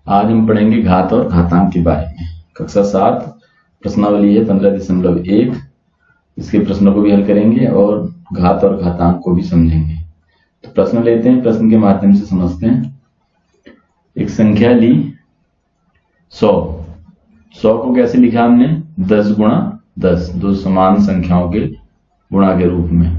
आज हम पढ़ेंगे घात और घातांक के बारे में। कक्षा 7 प्रश्नावली है 15.1। इसके प्रश्नों को भी हल करेंगे और घात और घातांक को भी समझेंगे। तो प्रश्न लेते हैं, प्रश्न के माध्यम से समझते हैं। एक संख्या ली 100 को कैसे लिखा हमने? 10 गुणा 10, दो समान संख्याओं के गुणा के रूप में।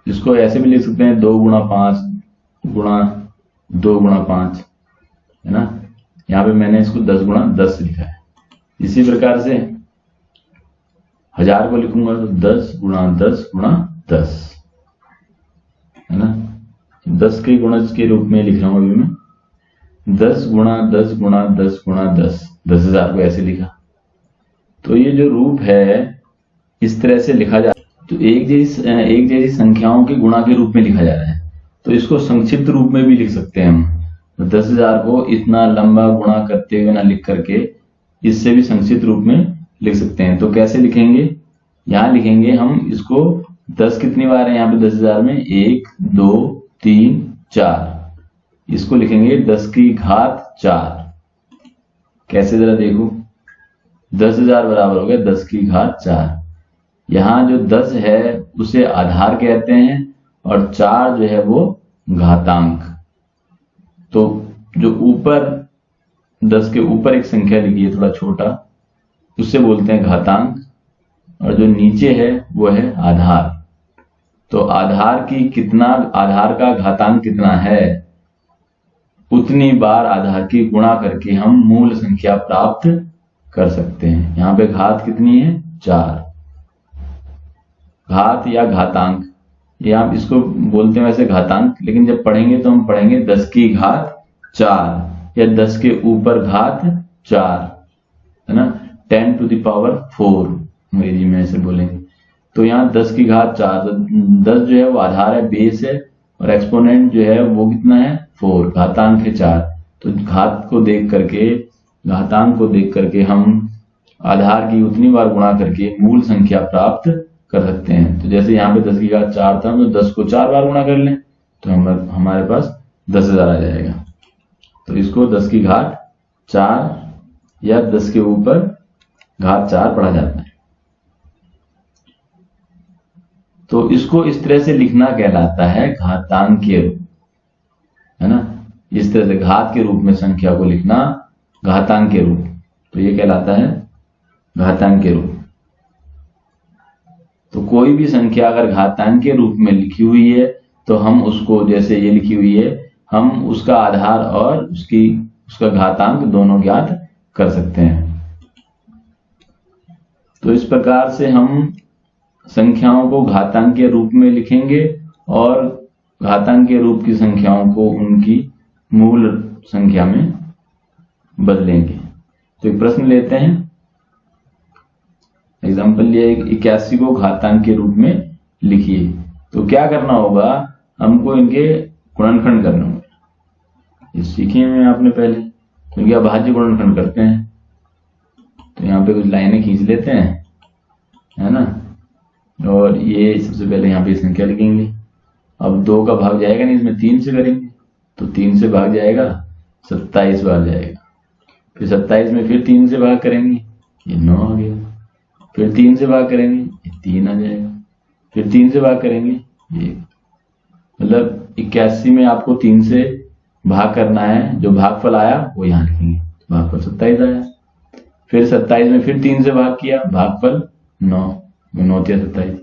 इसको ऐसे भी लिख सकते हैं 2 गुणा 5 गुणा 2 गुणा 5, है ना। यहाँ पे मैंने इसको 10 गुणा 10 लिखा है। इसी प्रकार से 1000 को लिखूंगा तो 10 गुणा 10 गुणा 10, है ना। 10 के गुणज के रूप में लिख रहा हूं अभी मैं। 10 गुणा 10 गुणा 10 गुणा 10, 10,000 को ऐसे लिखा। तो ये जो रूप है इस तरह से लिखा जा, तो एक जैसी संख्याओं के गुणा के रूप में लिखा जा रहा है। तो इसको संक्षिप्त रूप में भी लिख सकते हैं हम। तो 10,000 को इतना लंबा गुणा करते हुए ना लिख करके इससे भी संक्षिप्त रूप में लिख सकते हैं। तो कैसे लिखेंगे? यहां लिखेंगे हम इसको 10 कितनी बार है यहाँ पे 10,000 में? 1 2 3 4। इसको लिखेंगे 10 की घात 4। कैसे जरा देखो, 10,000 बराबर हो गया 10 की घात 4। यहां जो 10 है उसे आधार कहते हैं और 4 जो है वो घातांक। तो जो ऊपर 10 के ऊपर एक संख्या लिखी है थोड़ा छोटा, उससे बोलते हैं घातांक, और जो नीचे है वो है आधार। तो आधार का घातांक कितना है, उतनी बार आधार की गुणा करके हम मूल संख्या प्राप्त कर सकते हैं। यहां पे घात कितनी है? 4। घात या घातांक, ये आप इसको बोलते हैं वैसे घातांक, लेकिन जब पढ़ेंगे तो हम पढ़ेंगे 10 की घात 4 या 10 के ऊपर घात 4, है ना। 10 to the power 4 अंग्रेजी में ऐसे बोलेंगे। तो यहाँ 10 की घात 4, तो 10 जो है वो आधार है, बेस है, और एक्सपोनेंट जो है वो कितना है? 4। घातांक है 4। तो घातांक को देख करके हम आधार की उतनी बार गुणा करके मूल संख्या प्राप्त कर सकते हैं। तो जैसे यहाँ पे 10 की घात 4 था, तो 10 को 4 बार गुणा कर लें तो हमारे पास 10,000 आ जाएगा। तो इसको 10 की घात 4 या 10 के ऊपर घात 4 पढ़ा जाता है। तो इसको इस तरह से लिखना कहलाता है घातांकीय रूप, है ना। इस तरह से घात के रूप में संख्या को लिखना घातांकीय रूप, तो ये कहलाता है घातांकीय रूप। तो कोई भी संख्या अगर घातांक के रूप में लिखी हुई है तो हम उसको, जैसे ये लिखी हुई है, हम उसका आधार और उसका घातांक दोनों ज्ञात कर सकते हैं। तो इस प्रकार से हम संख्याओं को घातांक के रूप में लिखेंगे और घातांक के रूप की संख्याओं को उनकी मूल संख्या में बदलेंगे। तो एक प्रश्न लेते हैं। एग्जाम्पल लिया, 81 को घातांक के रूप में लिखिए। तो क्या करना होगा? हमको इनके गुणनखंड करना होगा। ये सीखे हुए आपने पहले, तो इनके अभाज्य गुणनखंड करते हैं। तो यहाँ पे कुछ लाइनें खींच लेते हैं, है ना। और ये सबसे पहले यहाँ पे संख्या लिखेंगे। अब 2 का भाग जाएगा नहीं, इसमें 3 से करेंगे, तो 3 से भाग जाएगा 27 बार जाएगा। फिर 27 में फिर 3 से भाग करेंगे, ये 9 आ गया। फिर 3 से भाग करेंगे, ये 3 आ जाएगा। फिर 3 से भाग करेंगे, ये मतलब 81 में आपको 3 से भाग करना है। जो भागफल आया वो यहाँ लिखेंगे, भागफल 27 आया। फिर 27 में फिर 3 से भाग किया, भागफल 9, 9 या 27।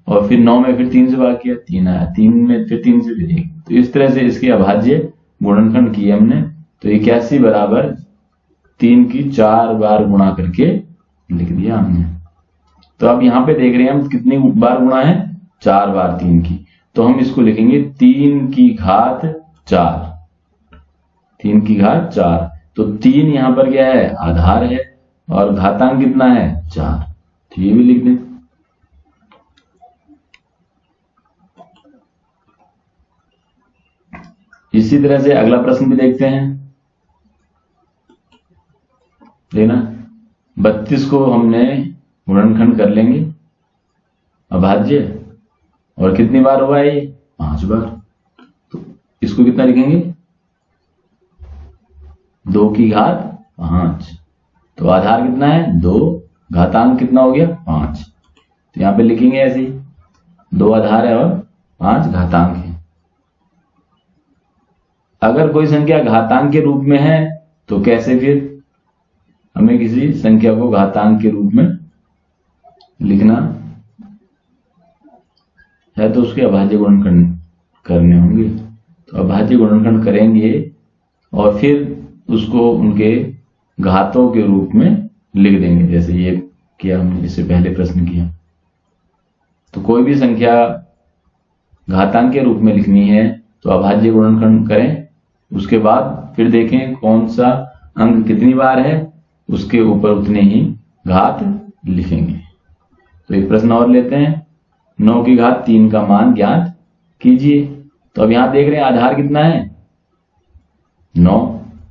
और फिर 9 में फिर 3 से भाग किया, 3 आया। 3 में फिर 3 से फिर 1। तो इस तरह से इसके अभाज्य गुणनखंड किए हमने। तो 81 बराबर 3 की 4 बार गुणा करके लिख दिया हमने। तो अब यहाँ पे देख रहे हैं हम कितनी बार गुणा है? 4 बार 3 की। तो हम इसको लिखेंगे 3 की घात 4। 3 की घात 4। तो 3 यहां पर क्या है? आधार है, और घातांक कितना है? 4। तो ये भी लिख दें। इसी तरह से अगला प्रश्न भी देखते हैं। देखना, 32 को हमने गुणनखंड कर लेंगे अभाज्य, और कितनी बार हुआ है ये? 5 बार। तो इसको कितना लिखेंगे? 2 की घात 5। तो आधार कितना है 2, घातांक कितना हो गया 5। तो यहाँ पे लिखेंगे ऐसे ही, 2 आधार है और 5 घातांक है। अगर कोई संख्या घातांक के रूप में है तो कैसे, फिर हमें किसी संख्या को घातांक के रूप में लिखना है तो उसके अभाज्य गुणनखंड करने होंगे। तो अभाज्य गुणनखंड करेंगे और फिर उसको उनके घातों के रूप में लिख देंगे, जैसे ये किया हमने, इससे पहले प्रश्न किया। तो कोई भी संख्या घातांक के रूप में लिखनी है तो अभाज्य गुणनखंड करें, उसके बाद फिर देखें कौन सा अंक कितनी बार है, उसके ऊपर उतने ही घात लिखेंगे। तो एक प्रश्न और लेते हैं, 9 की घात 3 का मान ज्ञात कीजिए। तो अब यहां देख रहे हैं आधार कितना है 9,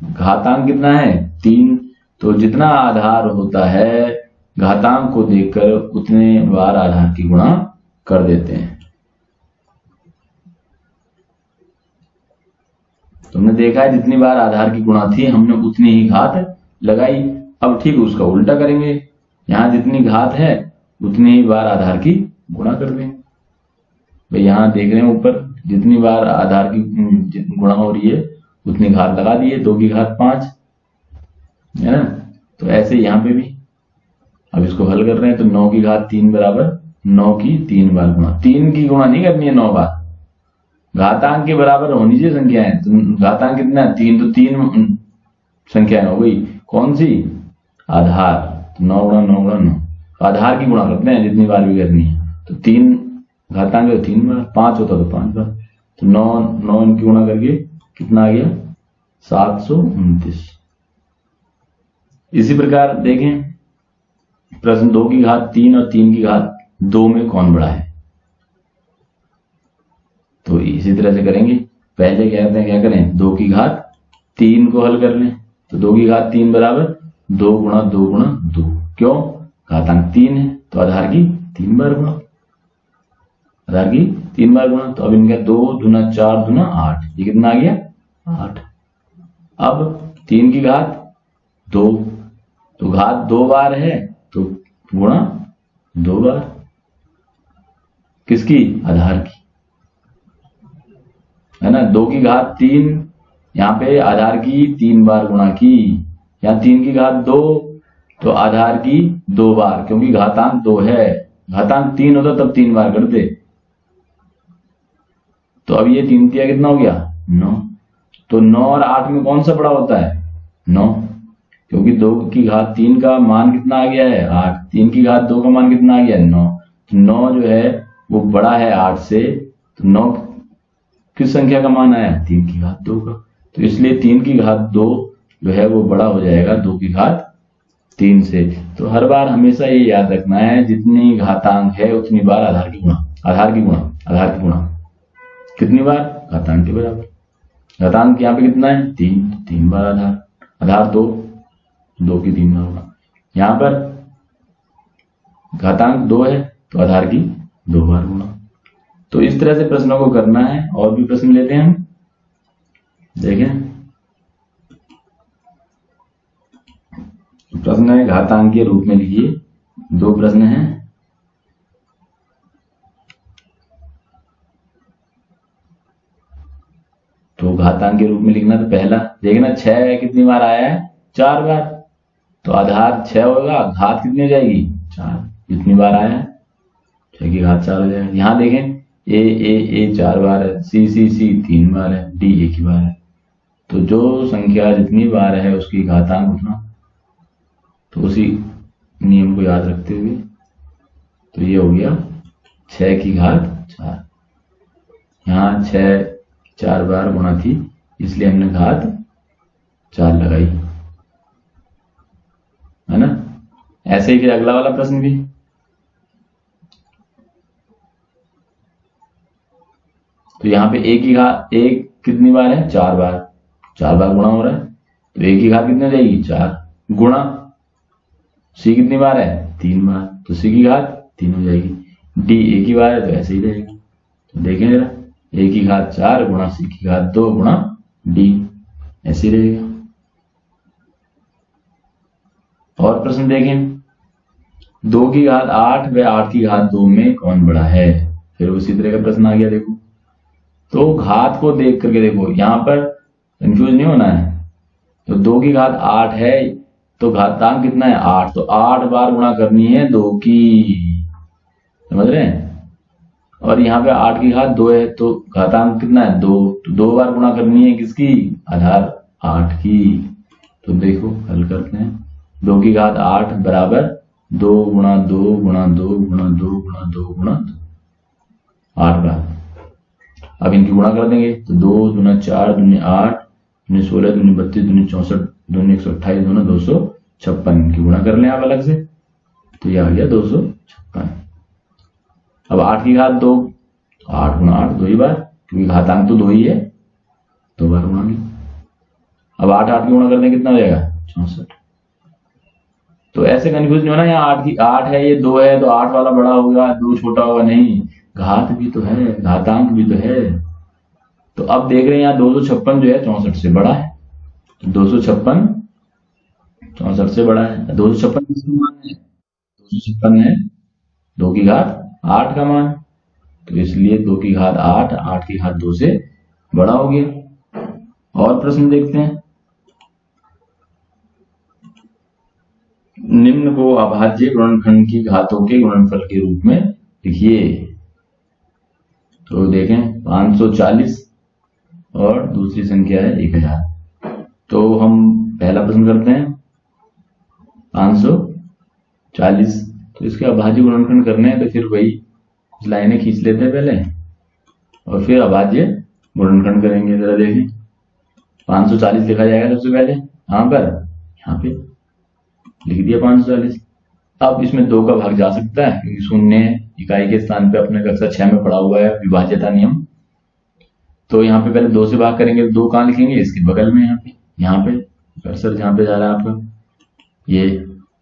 घातांक कितना है 3। तो जितना आधार होता है घातांक को देखकर उतने बार आधार की गुणा कर देते हैं। तुमने देखा है जितनी बार आधार की गुणा थी हमने उतनी ही घात लगाई। अब ठीक उसका उल्टा करेंगे, यहां जितनी घात है उतनी ही बार आधार की गुणा कर देंगे। भाई यहां देख रहे हैं ऊपर जितनी बार आधार की गुणा हो रही है उतनी घात लगा दिए, 2 की घात 5 है ना। तो ऐसे यहां पे भी अब इसको हल कर रहे हैं तो 9 की घात 3 बराबर 9 की 3 बार गुणा। 3 की गुणा नहीं करनी है 9 बार, घातांक के बराबर होनी चाहिए संख्या है। तो घातांक कितना है 3, तो 3 संख्या हो गई, कौन सी आधार। तो 9 गुणा 9 गुणा 9, आधार की गुणा करते हैं जितनी बार भी करनी है। तो 3 घातांक है 3 बार, 5 होता तो 5 बार। तो 9 इनकी गुणा करके कितना आ गया 729। इसी प्रकार देखें प्रश्न 2 की घात 3 और 3 की घात 2 में कौन बड़ा है। तो इसी तरह से करेंगे, पहले क्या करें 2 की घात 3 को हल कर लें। तो 2 की घात 3 बराबर 2 गुणा 2 गुणा 2, क्यों घातांक 3 है तो आधार की 3 बार गुणा, आधार की 3 बार गुणा। तो अब इनका 2 दूना 4 दूना 8, ये कितना आ गया 8। अब 3 की घात 2, तो घात 2 बार है तो गुणा 2 बार, किसकी आधार की, है ना। 2 की घात 3, यहां पे आधार की 3 बार गुणा की, यहां 3 की घात 2 तो आधार की 2 बार, क्योंकि घातांक 2 है, घातांक 3 होता तब 3 बार करते। तो अब ये 3 तिया कितना हो गया 9। तो 9 और 8 में कौन सा बड़ा होता है 9, क्योंकि 2 की घात 3 का मान कितना आ गया है 8, 3 की घात 2 का मान कितना आ गया 9। तो 9 जो है वो बड़ा है 8 से। तो 9 किस संख्या का मान आया 3 की घात 2 का। तो इसलिए 3 की घात 2 जो है वो बड़ा हो जाएगा 2 की घात 3 से। तो हर बार हमेशा ये याद रखना है जितनी घातांक है उतनी बार आधार की गुणा, आधार की गुणा, आधार की गुणा कितनी बार घातांक के बराबर। घातांक यहाँ पे कितना है 3 बार आधार, आधार 2 की 3 बार गुणा। यहां पर घातांक 2 है तो आधार की 2 बार गुणा। तो इस तरह से प्रश्नों को करना है। और भी प्रश्न लेते हैं हम, देखें प्रश्न है घातांक के रूप में लिखिए। 2 प्रश्न हैं। तो घातांक के रूप में लिखना, तो पहला देखना 6 कितनी बार आया है 4 बार, तो आधार 6 होगा, घात कितनी हो जाएगी 4, जितनी बार आया है 6 की घात 4 हो जाएगा। यहां देखें ए 4 बार है, सी 3 बार है, डी 1 ही बार है। तो जो संख्या जितनी बार है उसकी घातांक उतना। तो उसी नियम को याद रखते हुए तो ये हो गया 6 की घात 4। यहां 6 4 बार गुणा थी इसलिए हमने घात 4 लगाई, है ना। ऐसे ही फिर अगला वाला प्रश्न भी, तो यहां पे एक की घात 1 कितनी बार है 4 बार, 4 बार गुणा हो रहा है। तो 1 की घात कितनी हो जाएगी 4 गुणा सी कितनी बार है 3 बार, तो सी की घात 3 हो जाएगी। डी 1 ही बार है तो ऐसे ही रहेगा। तो देखें जरा 1 की घात 4 गुणा सी की घात 2 गुणा डी, ऐसे ही रहेगा। और प्रश्न देखें, 2 की घात 8 व 8 की घात 2 में कौन बड़ा है। फिर उसी तरह का प्रश्न आ गया। देखो तो घात को देख करके देखो, यहां पर कंफ्यूज नहीं होना है। तो 2 की घात 8 है तो घातांक कितना है 8, तो 8 बार गुणा करनी है 2 की, समझ रहे हैं। और यहाँ पे 8 की घात 2 है तो घातांक कितना है 2, तो 2 बार गुणा करनी है किसकी, आधार 8 की। तो देखो हल करते हैं। 2 की घात 8 बराबर 2 गुणा 2 गुणा 2 गुणा 2 गुणा 2 गुणा 8 बार। अब इनकी गुणा कर देंगे तो 2 दूना 4 दूनी 8 दूनी 16 दूनी 32 दूनी 64 दूनी 128 दूना 256। इनकी गुणा कर लें आप अलग से, तो ये आ गया 256। अब 8 की घात 2, 8 गुणा 8 2 ही बार, क्योंकि घातांक तो 2 ही है, 2 बार गुणा लें। अब 8 8 की गुणा कर दें कितना हो जाएगा 64। तो ऐसे कंफ्यूज नहीं होना, यहाँ 8 की 8 है ये 2 है तो 8 वाला बड़ा होगा 2 छोटा होगा, नहीं, घात भी तो है, घातांक भी तो है। तो अब देख रहे हैं यहाँ 256 जो है 64 से बड़ा है, तो 256 64 से बड़ा है। 256 किसका मान है, 256 है 2 की घात 8 का मान, तो इसलिए 2 की घात 8 8 की घात 2 से बड़ा हो गया। और प्रश्न देखते हैं, निम्न को अभाज्य गुणनखंड की घातों के गुणनफल के रूप में लिखिए। तो देखें 540 और दूसरी संख्या है 1000। तो हम पहला प्रश्न करते हैं 540, तो इसके अभाज्य गुणनखंड करने हैं तो फिर वही कुछ लाइनें खींच लेते हैं पहले और फिर अभाज्य गुणनखंड करेंगे। जरा देखें 540 लिखा जाएगा सबसे पहले, यहाँ पर यहाँ पे लिख दिया 540। अब इसमें 2 का भाग जा सकता है क्योंकि शून्य इकाई के स्थान पे अपने कक्षा 6 में पढ़ा हुआ है विभाज्यता नियम। तो यहाँ पे पहले 2 से भाग करेंगे, 2 कहाँ लिखेंगे, इसके बगल में, यहाँ पे कर्सर जहाँ पे जा रहा है आपका ये,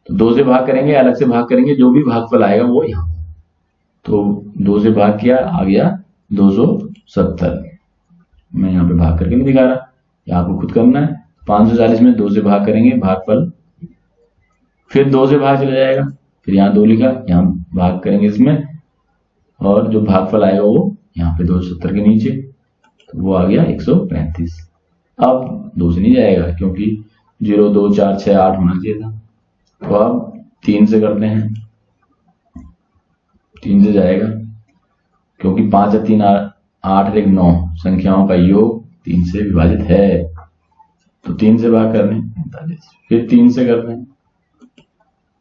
तो 2 से भाग करेंगे, अलग से भाग करेंगे, जो भी भागफल आएगा वो यहाँ। तो 2 से भाग किया, आ गया 270। मैं यहाँ पे भाग करके नहीं दिखा रहा, ये आपको खुद करना है। 540 में 2 से भाग करेंगे भागफल, फिर 2 से भाग चला जाएगा, फिर यहाँ 2 लिखा, यहाँ भाग करेंगे इसमें, और जो भागफल आएगा वो यहाँ पे 270 के नीचे, तो वो आ गया 135। अब 2 से नहीं जाएगा क्योंकि 0 2 4 6 8 होना चाहिए था, तो अब 3 से करते हैं, 3 से जाएगा क्योंकि 5 या 3 8 1 9 संख्याओं का योग 3 से विभाजित है, तो 3 से भाग करने 45, फिर 3 से करते हैं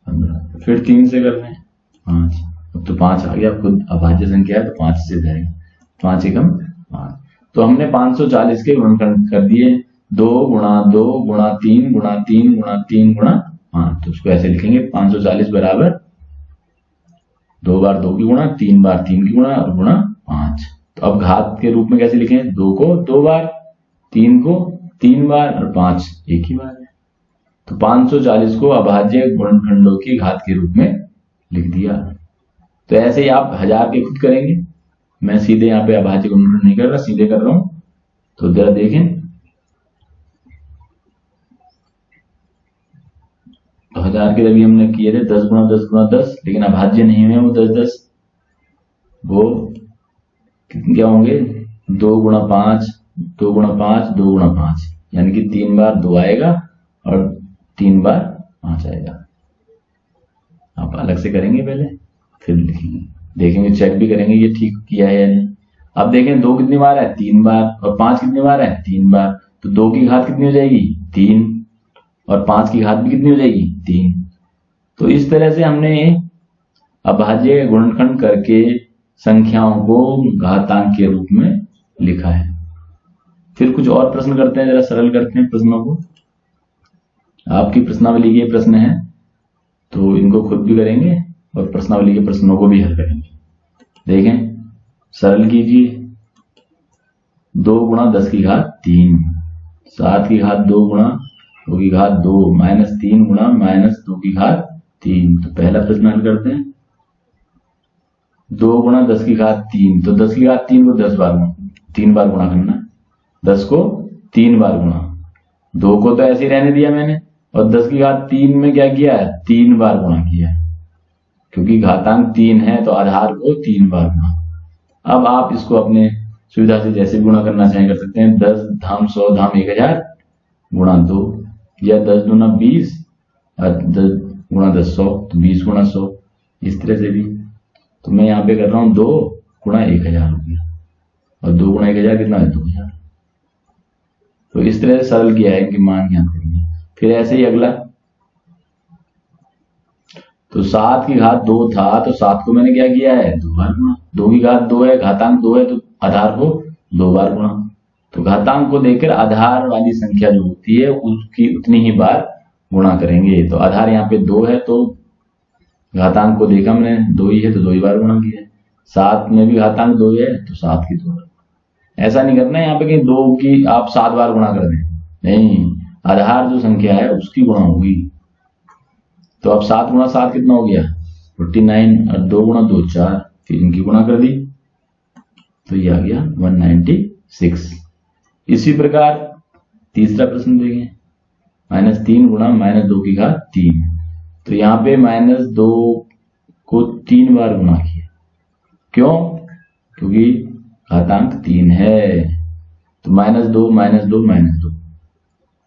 15, फिर 3 से करते हैं 5। अब तो 5 आ गया, खुद अभाज्य संख्या है तो 5 से जाएगा, 5 एकम 5। तो हमने 540 के गुणनखंड कर दिए, 2 गुणा 2 गुणा 3 गुणा 3 गुणा 3 गुणा 5। तो उसको ऐसे लिखेंगे 540 बराबर 2 बार 2 की गुणा, 3 बार 3 की गुणा और गुणा 5। तो अब घात के रूप में कैसे लिखें, 2 को 2 बार, 3 को 3 बार और 5 एक ही बार है। तो 540 को अभाज्य गुणनखंडों की घात के रूप में लिख दिया। तो ऐसे ही आप 1000 के खुद करेंगे, मैं सीधे यहाँ पे अभाज्य गुणनखंड नहीं कर रहा, सीधे कर रहा हूं। तो जरा देखें, तो 1000 के अभी हमने किए थे 10 गुणा 10 गुणा 10, लेकिन अभाज्य नहीं है वो 10 10, वो क्या होंगे 2 गुणा 5 2 गुणा 5 2 गुणा 5, यानी कि 3 बार 2 आएगा और 3 बार 5 आएगा। आप अलग से करेंगे पहले, फिर लिखेंगे, देखेंगे, चेक भी करेंगे ये ठीक किया है या नहीं। अब देखें 2 कितनी बार है 3 बार, और 5 कितनी बार है 3 बार, तो 2 की घात कितनी हो जाएगी 3, और 5 की घात भी कितनी हो जाएगी 3। तो इस तरह से हमने अभाज्य गुणनखंड करके संख्याओं को घातांक के रूप में लिखा है। फिर कुछ और प्रश्न करते हैं, जरा सरल करते हैं प्रश्नों को। आपकी प्रश्नावली के प्रश्न है तो इनको खुद भी करेंगे और प्रश्नावली के प्रश्नों को भी हल करेंगे। देखें, सरल कीजिए, 2 गुणा 10 की घात 3, 7 की घात 2 गुणा 2 की घात 2 माइनस 3 गुणा माइनस 2 की घात 3। तो पहला प्रश्न हल करते हैं, 2 गुणा 10 की घात 3, तो 10 की घात 3 को 10 बार 3 गुणा करना, 10 को 3 बार गुणा, 2 को तो ऐसे ही रहने दिया मैंने, और 10 की घात 3 में क्या किया है, 3 बार गुणा किया है, क्योंकि घातांक 3 है तो आधार को 3 बार गुणा। अब आप इसको अपने सुविधा से जैसे गुणा करना चाहें कर सकते हैं। 10 धाम 100 धाम 1000 गुणा 2, या 10 दूना 20 और 10 गुणा 10 100, तो 20 गुणा 100, इस तरह से भी। तो मैं यहाँ पे कर रहा हूँ 2 गुणा 1000 हो गया, और 2 गुणा 1000 कितना है, 2000। तो इस तरह से सरल किया है कि मान ज्ञात करेंगे। फिर ऐसे ही अगला, तो 7 की घात 2 था, तो 7 को मैंने क्या किया है, 2 बार गुणा। 2 की घात 2 है, घातांक 2 है, तो आधार को 2 बार गुणा। तो घातांक को देकर आधार वाली संख्या जो होती है उसकी उतनी ही बार गुणा करेंगे। तो आधार यहाँ पे 2 है, तो घातांक को देखा मैंने 2 ही है, तो 2 ही बार गुणा किया है। 7 में भी घातांक 2 है, तो 7 की 2 बार। ऐसा नहीं करना है यहाँ पे कि 2 की आप 7 बार गुणा कर दें, नहीं, आधार जो संख्या है उसकी गुणा होगी। तो अब 7 गुणा 7 कितना हो गया, 49, और 2 गुणा 2 4, फिर इनकी गुणा कर दी, तो ये आ गया 196। इसी प्रकार तीसरा प्रश्न देखें, -3 गुणा -2 की घात 3। तो यहाँ पे -2 को 3 बार गुणा किया, क्यों, क्योंकि घातांक 3 है। तो -2 -2 -2,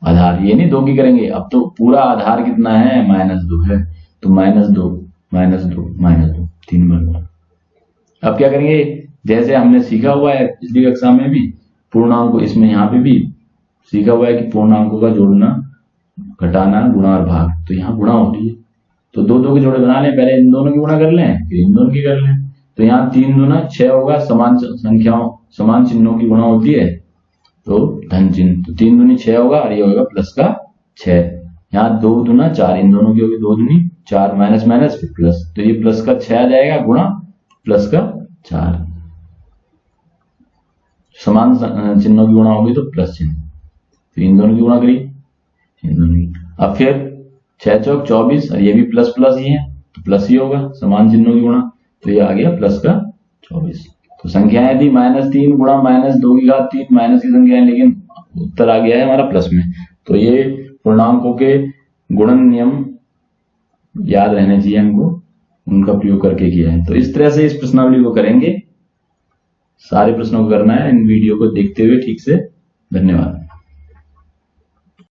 आधार ये नहीं 2 की करेंगे, अब तो पूरा आधार कितना है, -2 है, तो -2 -2 -2 3 बार गुणा। अब क्या करेंगे, जैसे हमने सीखा हुआ है पिछली कक्षा में भी, पूर्णांक को इसमें यहाँ पे भी सीखा हुआ है कि पूर्णांकों का जोड़ना, घटाना, गुणा और भाग। तो यहाँ गुणा हो रही है, तो 2 के जोड़े बना लें, पहले इन दोनों की गुणा कर लें, फिर इन दोनों की कर लें। तो यहाँ 3 दूना 6 होगा, समान संख्याओं समान चिन्हों की गुणा होती है, तो धन चिन्ह, तो 3 दूनी 6 होगा, और ये होगा प्लस का 6। यहाँ 2 दूना 4, इन दोनों की होगी 2 दूनी 4, माइनस माइनस फिर प्लस, तो ये प्लस का 6 आ जाएगा, गुणा प्लस का 4। समान चिन्हों की गुणा होगी तो प्लस चिन्ह, तो इन दोनों की गुणा करी, इन दोनों की। अब फिर 6 चौक 24, और ये भी प्लस प्लस ही है, तो प्लस ही होगा, समान चिन्हों की गुणा, तो ये आ गया प्लस का 24। तो संख्याएं थी -3 गुणा -2 की घात 3, माइनस की संख्याएं, लेकिन उत्तर आ गया है हमारा प्लस में। तो ये पूर्णांकों के गुणन नियम याद रहने चाहिए हमको, उनका प्रयोग करके किया है। तो इस तरह से इस प्रश्नावली को करेंगे, सारे प्रश्नों को करना है। इन वीडियो को देखते हुए ठीक से, धन्यवाद।